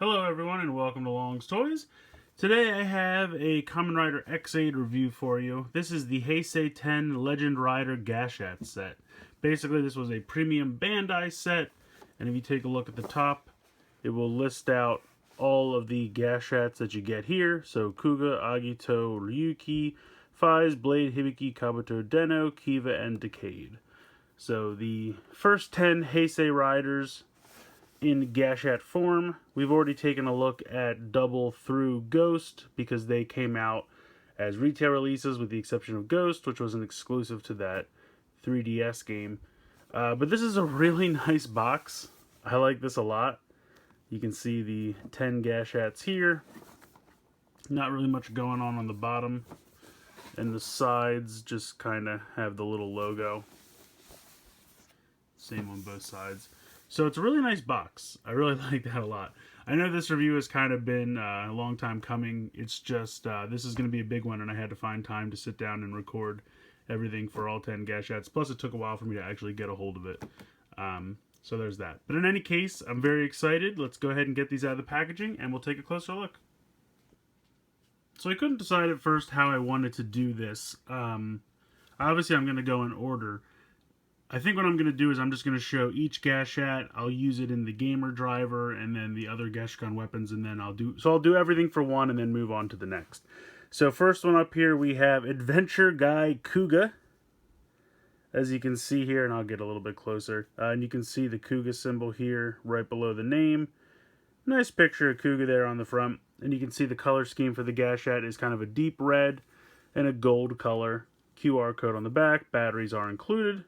Hello everyone and welcome to Long's Toys. Today I have a Kamen Rider X8 review for you. This is the Heisei 10 Legend Rider Gashat set. Basically this was a premium Bandai set, and if you take a look at the top, it will list out all of the Gashats that you get here. So Kuga, Agito, Ryuki, Faiz, Blade, Hibiki, Kabuto, Deno, Kiva, and Decade. So the first 10 Heisei Riders in Gashat form. We've already taken a look at Double Through Ghost because they came out as retail releases with the exception of Ghost, which was an exclusive to that 3DS game. But this is a really nice box. I like this a lot. You can see the 10 Gashats here. Not really much going on the bottom. And the sides just kind of have the little logo. Same on both sides. So it's a really nice box. I really like that a lot. I know this review has kind of been a long time coming. It's just, this is going to be a big one, and I had to find time to sit down and record everything for all 10 Gashats. Plus, it took a while for me to actually get a hold of it. So there's that. But in any case, I'm very excited. Let's go ahead and get these out of the packaging, and we'll take a closer look. So I couldn't decide at first how I wanted to do this. Obviously, I'm going to go in order. I think what I'm going to do is I'm just going to show each Gashat. I'll use it in the gamer driver and then the other Gashkan weapons, and then I'll do everything for one and then move on to the next. So first one up here we have Adventure Guy Kuga. As you can see here, and I'll get a little bit closer, and you can see the Kuga symbol here right below the name. Nice picture of Kuga there on the front, and you can see the color scheme for the Gashat is kind of a deep red and a gold color. QR code on the back, batteries are included.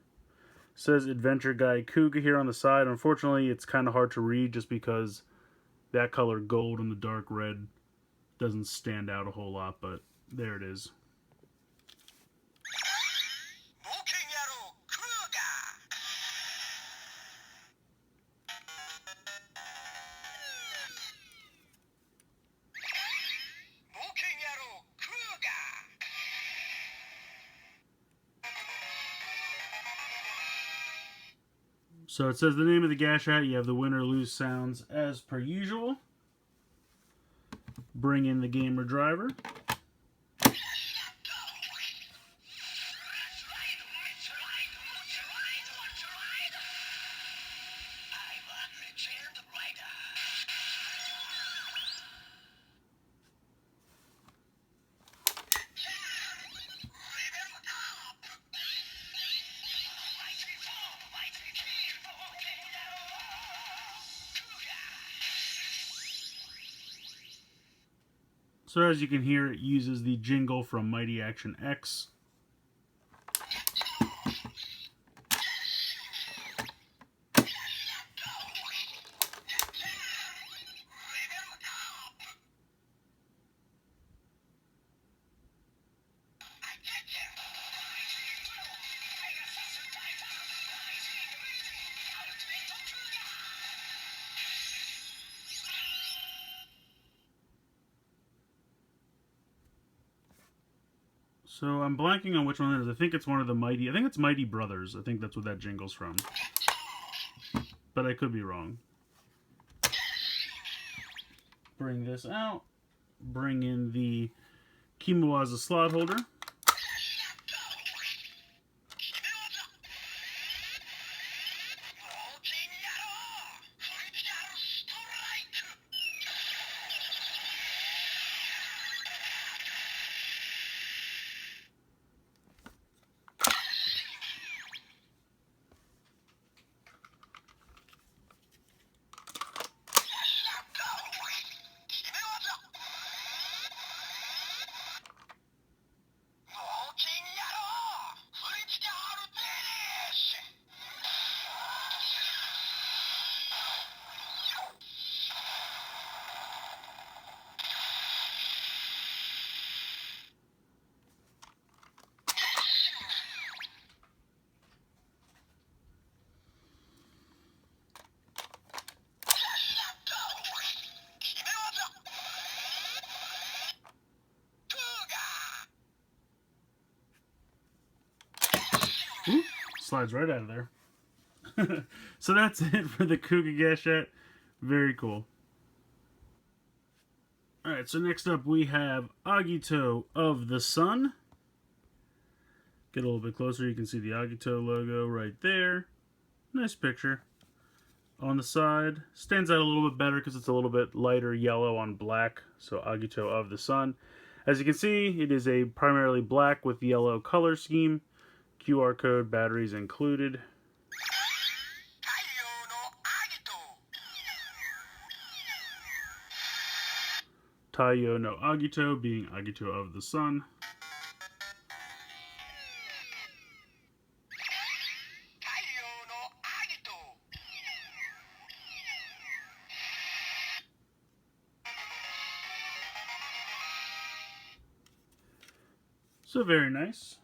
Says Adventure Guy Kuga here on the side. Unfortunately, it's kind of hard to read just because that color gold and the dark red doesn't stand out a whole lot, but there it is. So it says the name of the Gashat. You have the win or lose sounds as per usual. Bring in the gamer driver. So as you can hear, it uses the jingle from Mighty Action X. So I'm blanking on which one it is. I think it's one of the Mighty. I think it's Mighty Brothers. I think that's what that jingle's from. But I could be wrong. Bring this out. Bring in the Kimowaza slot holder. Ooh, slides right out of there. So that's it for the Kuga Gashat. Very cool. Alright, so next up we have Agito of the Sun. Get a little bit closer, you can see the Agito logo right there. Nice picture. On the side, stands out a little bit better because it's a little bit lighter yellow on black. So Agito of the Sun. As you can see, it is a primarily black with yellow color scheme. QR code, batteries included. Taiyo no Agito being Agito of the Sun. So very nice.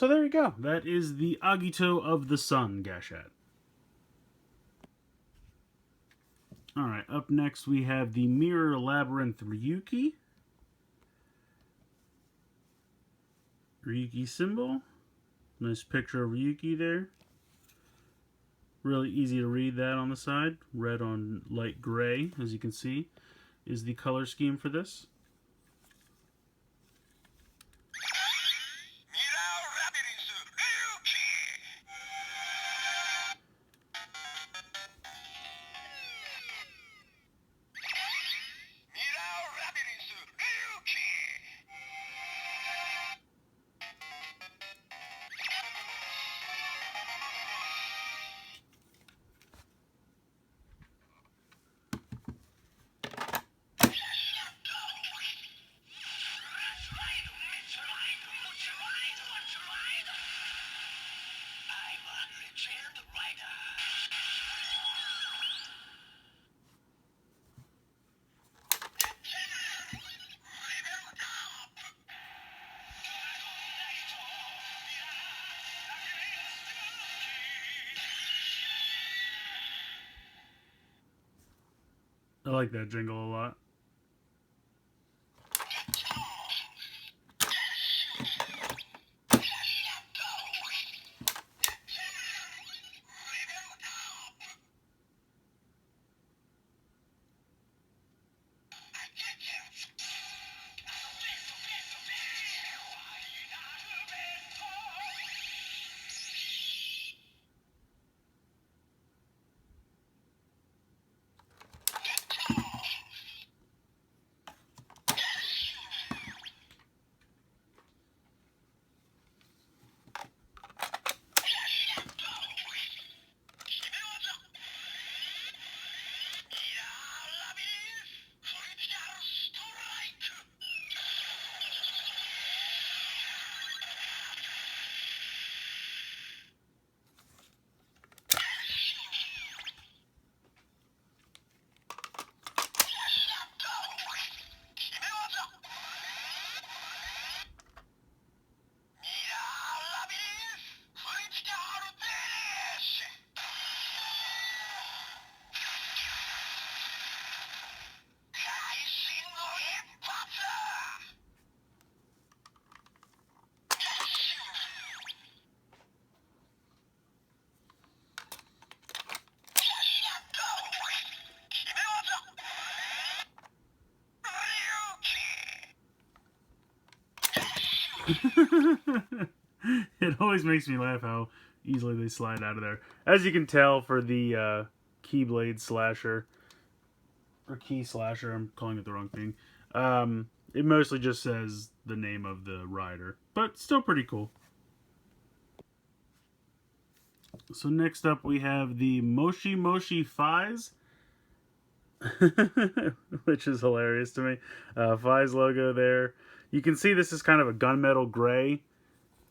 So there you go. That is the Agito of the Sun, Gashat. Alright, up next we have the Mirror Labyrinth Ryuki. Ryuki symbol. Nice picture of Ryuki there. Really easy to read that on the side. Red on light gray, as you can see, is the color scheme for this. I like that jingle a lot. It always makes me laugh how easily they slide out of there. As you can tell, for the Keyblade slasher, or key slasher, I'm calling it the wrong thing. It mostly just says the name of the rider, but still pretty cool. So next up we have the Moshi Moshi Fies, which is hilarious to me. Fies logo there. You can see this is kind of a gunmetal gray,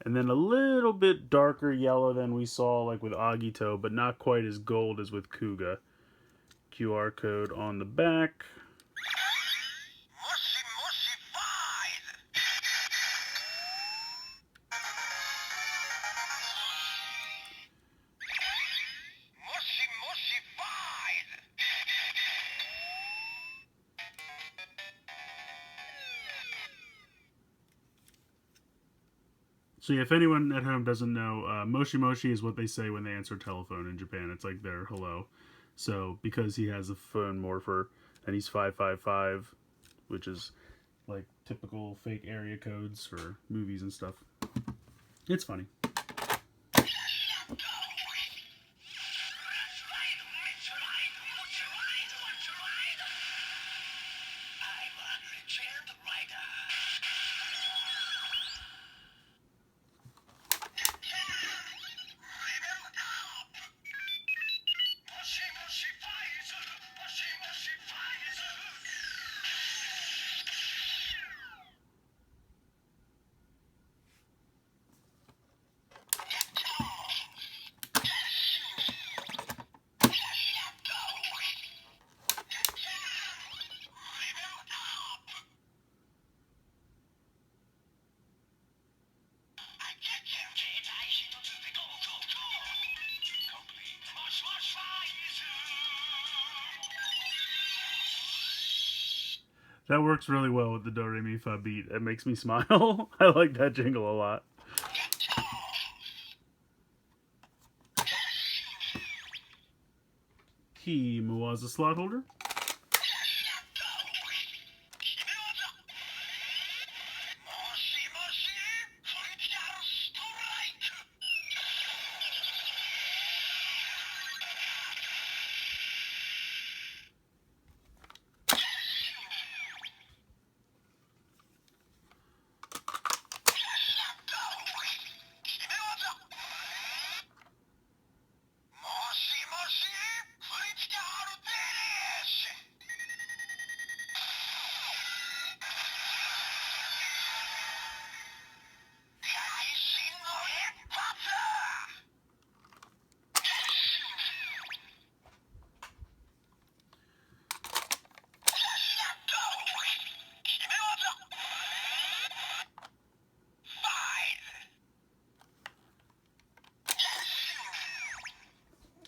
and then a little bit darker yellow than we saw like with Agito, but not quite as gold as with Kuga. QR code on the back. Moshi Moshi Fies! Moshi Moshi Fies! So yeah, if anyone at home doesn't know, Moshi Moshi is what they say when they answer telephone in Japan. It's like their hello. So because he has a phone morpher and he's 555, which is like typical fake area codes for movies and stuff. It's funny. That works really well with the Do Re Mi Fa beat. It makes me smile. I like that jingle a lot. Key Muwaza slot holder.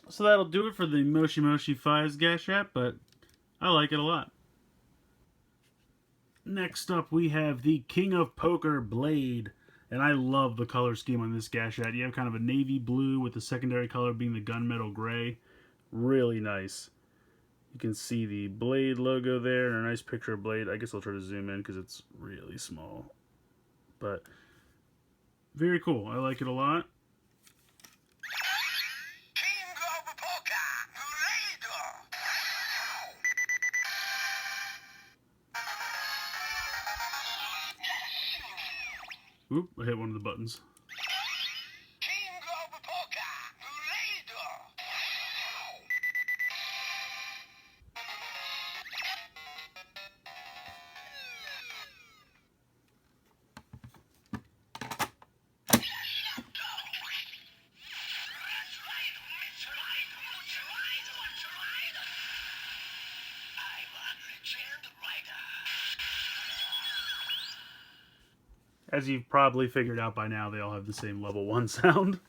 So that'll do it for the Moshi Moshi Fies Gashat, but I like it a lot. Next up, we have the King of Poker Blade. And I love the color scheme on this Gashat. You have kind of a navy blue with the secondary color being the gunmetal gray. Really nice. You can see the Blade logo there and a nice picture of Blade. I guess I'll try to zoom in because it's really small. But very cool. I like it a lot. Oop, I hit one of the buttons. As you've probably figured out by now, they all have the same level 1 sound.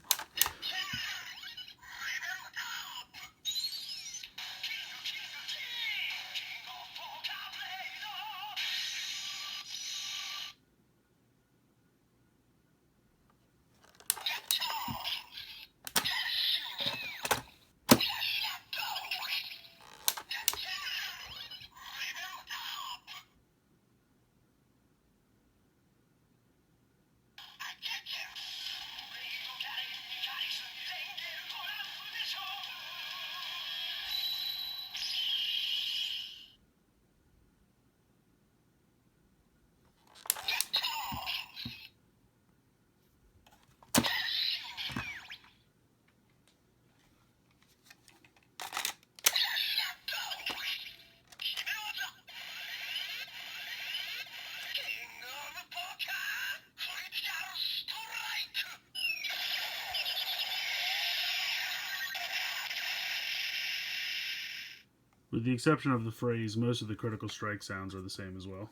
With the exception of the phrase, most of the critical strike sounds are the same as well.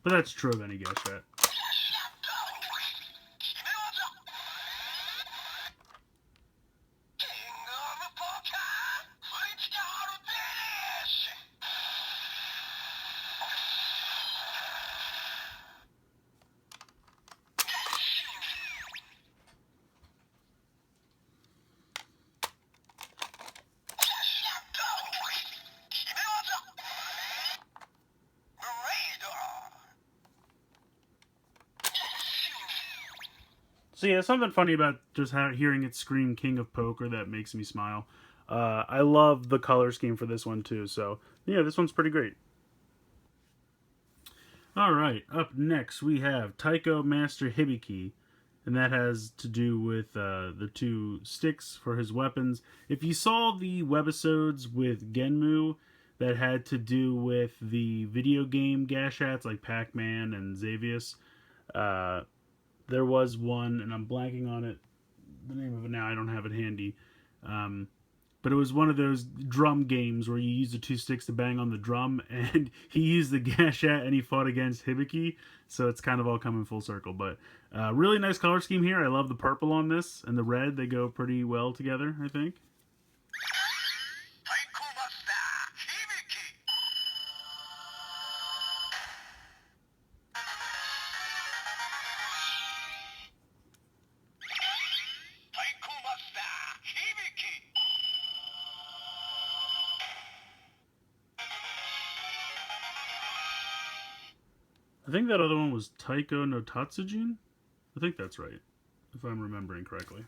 But that's true of any Gashat. So yeah, something funny about just hearing it scream "King of Poker" that makes me smile. I love the color scheme for this one too. So yeah, this one's pretty great. All right, up next we have Taiko Master Hibiki, and that has to do with the two sticks for his weapons. If you saw the webisodes with Genmu that had to do with the video game Gashats like Pac-Man and Xavius, there was one, and I'm blanking on it, the name of it now. I don't have it handy. But it was one of those drum games where you use the two sticks to bang on the drum, and he used the Gashat and he fought against Hibiki, so it's kind of all coming full circle. But really nice color scheme here. I love the purple on this and the red. They go pretty well together, I think. I think that other one was Taiko no Tatsujin. I think that's right, if I'm remembering correctly.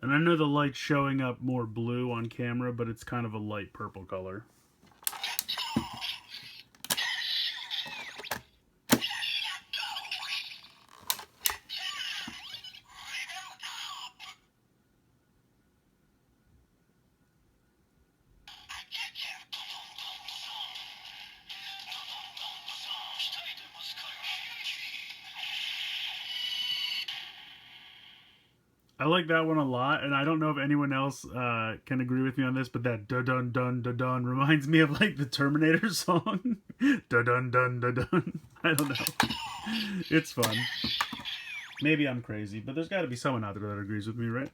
And I know the light's showing up more blue on camera, but it's kind of a light purple color. I like that one a lot, and I don't know if anyone else can agree with me on this, but that dun dun dun dun dun reminds me of like the Terminator song. Dun dun dun dun dun. I don't know. It's fun. Maybe I'm crazy, but there's got to be someone out there that agrees with me, right?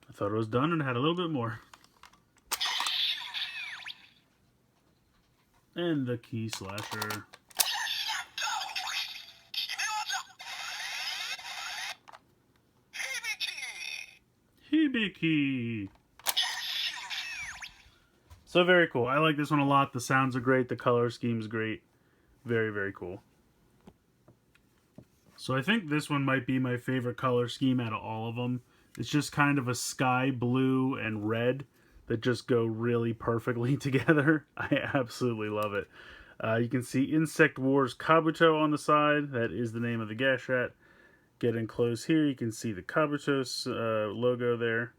I thought it was done and had a little bit more. And the key slasher. Hibiki. So very cool. I like this one a lot. The sounds are great. The color scheme's great. Very, very cool. So I think this one might be my favorite color scheme out of all of them. It's just kind of a sky blue and red that just go really perfectly together. I absolutely love it. You can see Insect Wars Kabuto on the side. That is the name of the Gashat. Getting close here, you can see the Kabuto's logo there.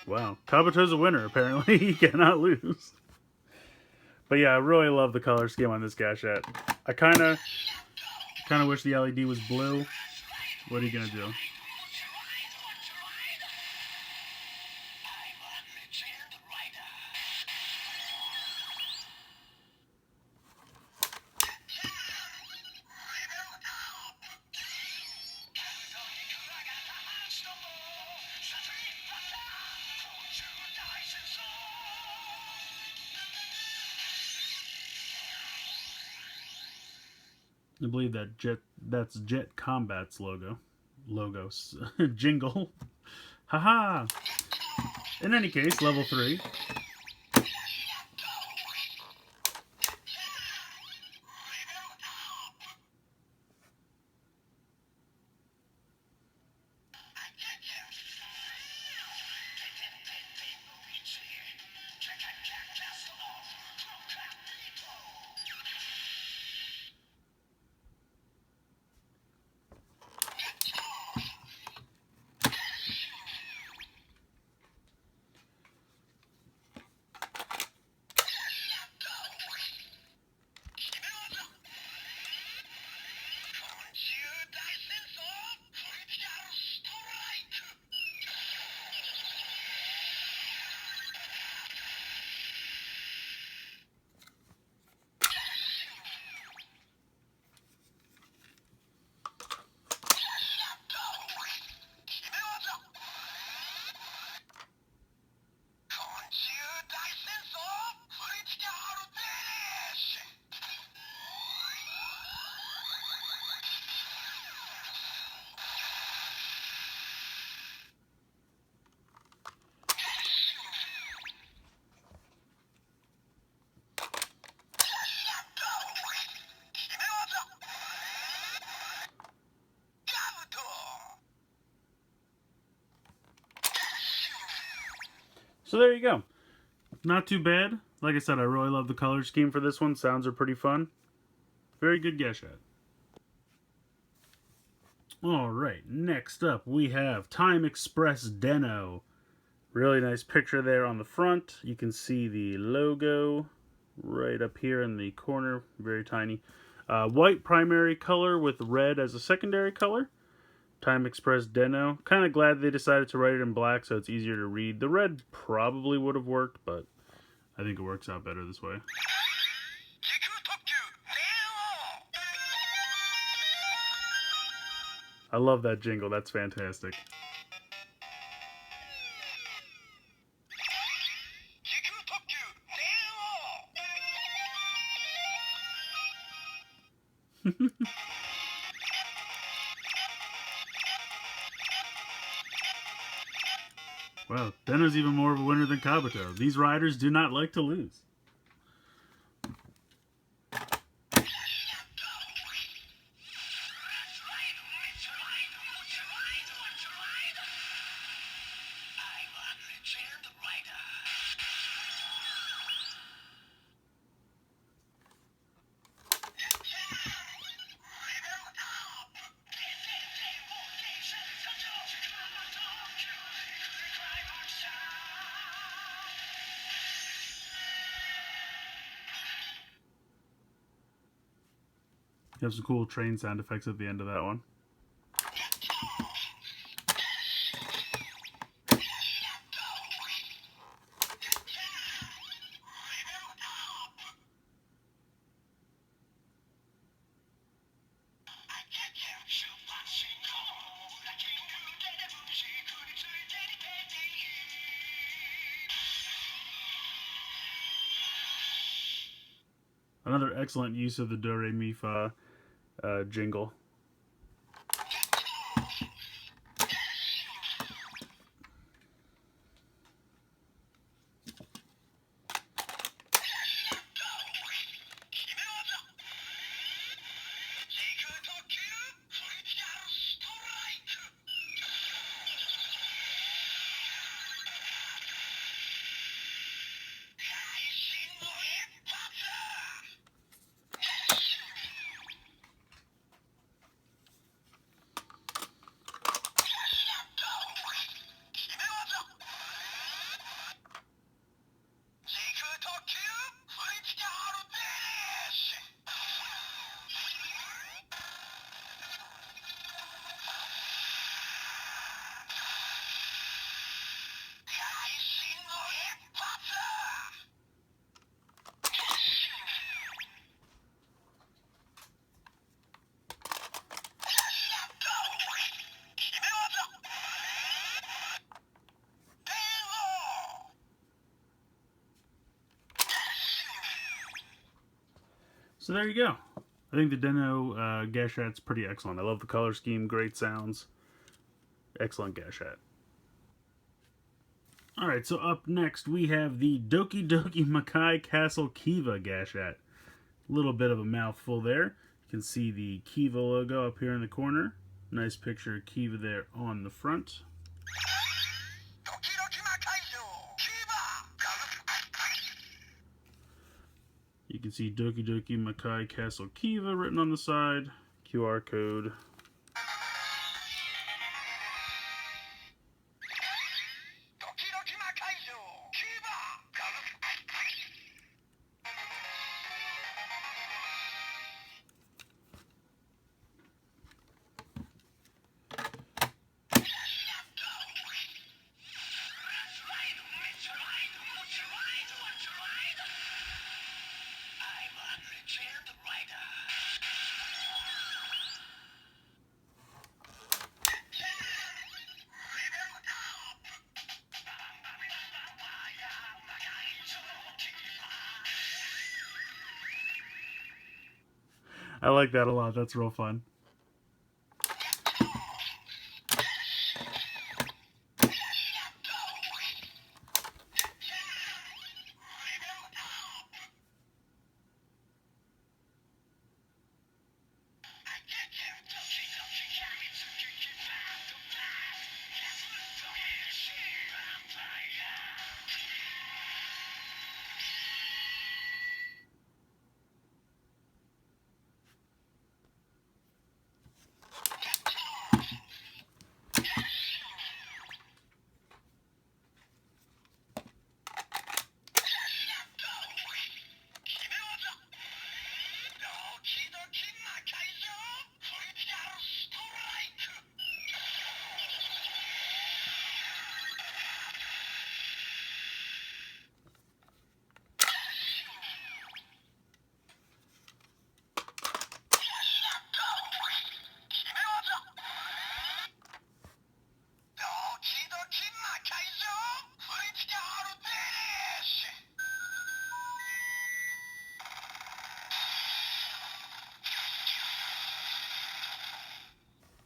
Wow. Kabuto's a winner, apparently. He cannot lose. But yeah, I really love the color scheme on this Gashat. I kind of wish the LED was blue. What are you going to do? I believe that's Jet Combat's logos jingle. Haha. In any case, level 3. So there you go. Not too bad. Like I said, I really love the color scheme for this one. Sounds are pretty fun. Very good Gashat. Alright, next up we have Time Express Den-O. Really nice picture there on the front. You can see the logo right up here in the corner. Very tiny. White primary color with red as a secondary color. Time Express Den-O. Kind of glad they decided to write it in black so it's easier to read. The red probably would have worked, but I think it works out better this way. I love that jingle. That's fantastic. Well, Den-O's even more of a winner than Kabuto. These riders do not like to lose. You have some cool train sound effects at the end of that one. Another excellent use of the Do Re Mi Fa jingle. So there you go. I think the Den-O Gashat's pretty excellent. I love the color scheme, great sounds. Excellent Gashat. Alright, so up next we have the Doki Doki Makai Castle Kiva Gashat. A little bit of a mouthful there. You can see the Kiva logo up here in the corner. Nice picture of Kiva there on the front. You can see Doki Doki Makai Castle Kiva written on the side. QR code. I like that a lot. That's real fun.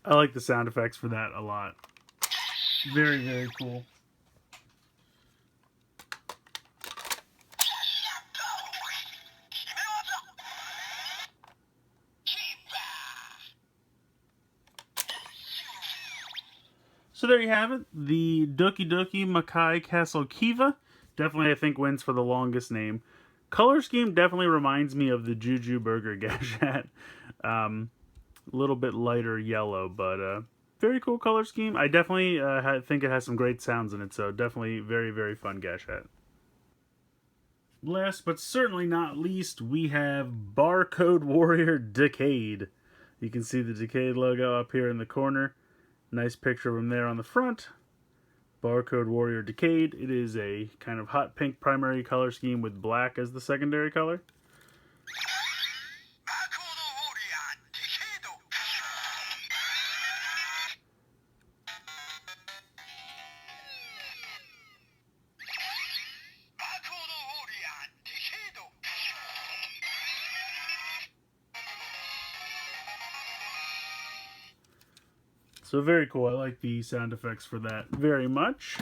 I like the sound effects for that a lot. Very, very cool. So there you have it. The Doki Doki Makai Castle Kiva. Definitely, I think, wins for the longest name. Color scheme definitely reminds me of the Juju Burger Gashat. A little bit lighter yellow, but very cool color scheme. I definitely think it has some great sounds in it, so definitely very, very fun Gashat. Last but certainly not least, we have Barcode Warrior Decade. You can see the Decade logo up here in the corner. Nice picture of him there on the front. Barcode Warrior Decade. It is a kind of hot pink primary color scheme with black as the secondary color. So very cool. I like the sound effects for that very much.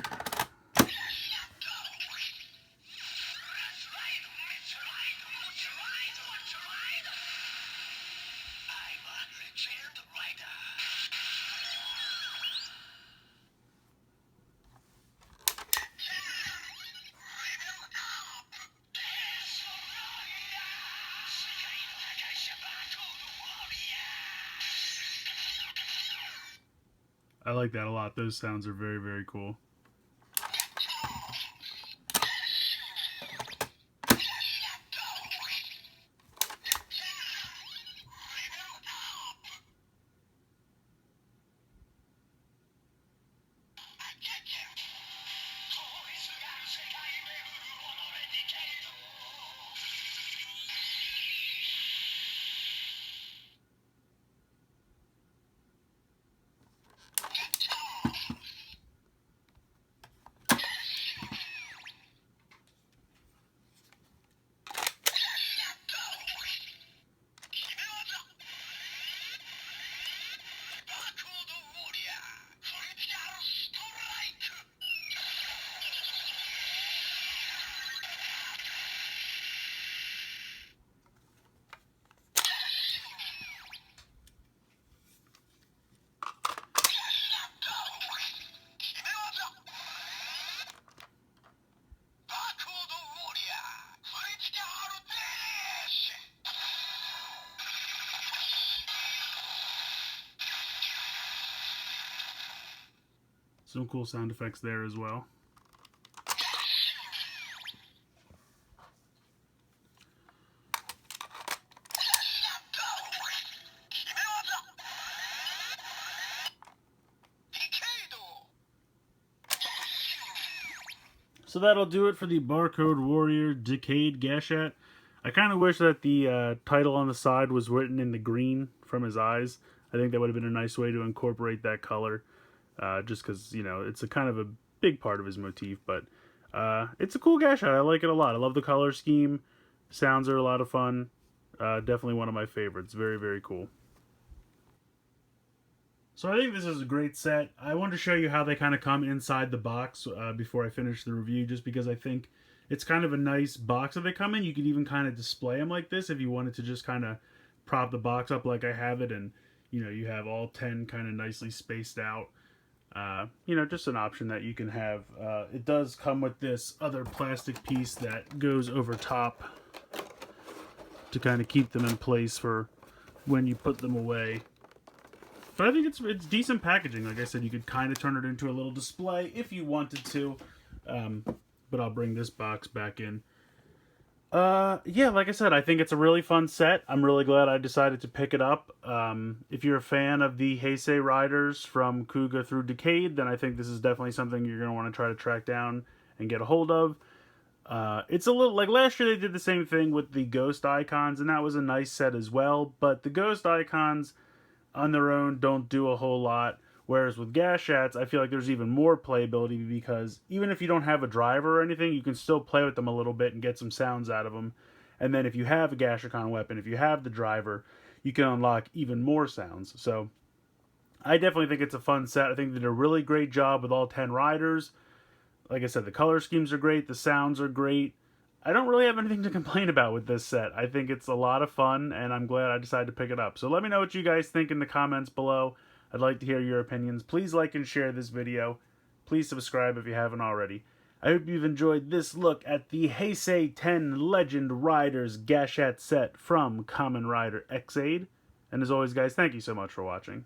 I like that a lot. Those sounds are very, very cool. Some cool sound effects there as well. So that'll do it for the Barcode Warrior Decade Gashat. I kind of wish that the title on the side was written in the green from his eyes. I think that would have been a nice way to incorporate that color. Just because, you know, it's a kind of a big part of his motif. But it's a cool Gashat. I like it a lot. I love the color scheme. Sounds are a lot of fun. Definitely one of my favorites. Very, very cool. So I think this is a great set. I wanted to show you how they kind of come inside the box before I finish the review, just because I think it's kind of a nice box that they come in. You could even kind of display them like this if you wanted to just kind of prop the box up like I have it, and you know, you have all 10 kind of nicely spaced out. You know, just an option that you can have. It does come with this other plastic piece that goes over top to kind of keep them in place for when you put them away. But I think it's decent packaging. Like I said, you could kind of turn it into a little display if you wanted to. But I'll bring this box back in. Yeah, like I said, I think it's a really fun set. I'm really glad I decided to pick it up. If you're a fan of the Heisei riders from Kuga through Decade, then I think this is definitely something you're going to want to try to track down and get a hold of. It's a little like last year they did the same thing with the Ghost Icons, and that was a nice set as well. But the Ghost Icons on their own don't do a whole lot, whereas with Gashats I feel like there's even more playability, because even if you don't have a driver or anything, you can still play with them a little bit and get some sounds out of them. And then if you have a Gashacon weapon, if you have the driver, you can unlock even more sounds. So I definitely think it's a fun set. I think they did a really great job with all 10 riders. Like I said, the color schemes are great, the sounds are great. I don't really have anything to complain about with this set. I think it's a lot of fun, and I'm glad I decided to pick it up. So let me know what you guys think in the comments below. I'd like to hear your opinions. Please like and share this video. Please subscribe if you haven't already. I hope you've enjoyed this look at the Heisei 10 Legend Riders Gashat set from Kamen Rider Ex-Aid. And as always, guys, thank you so much for watching.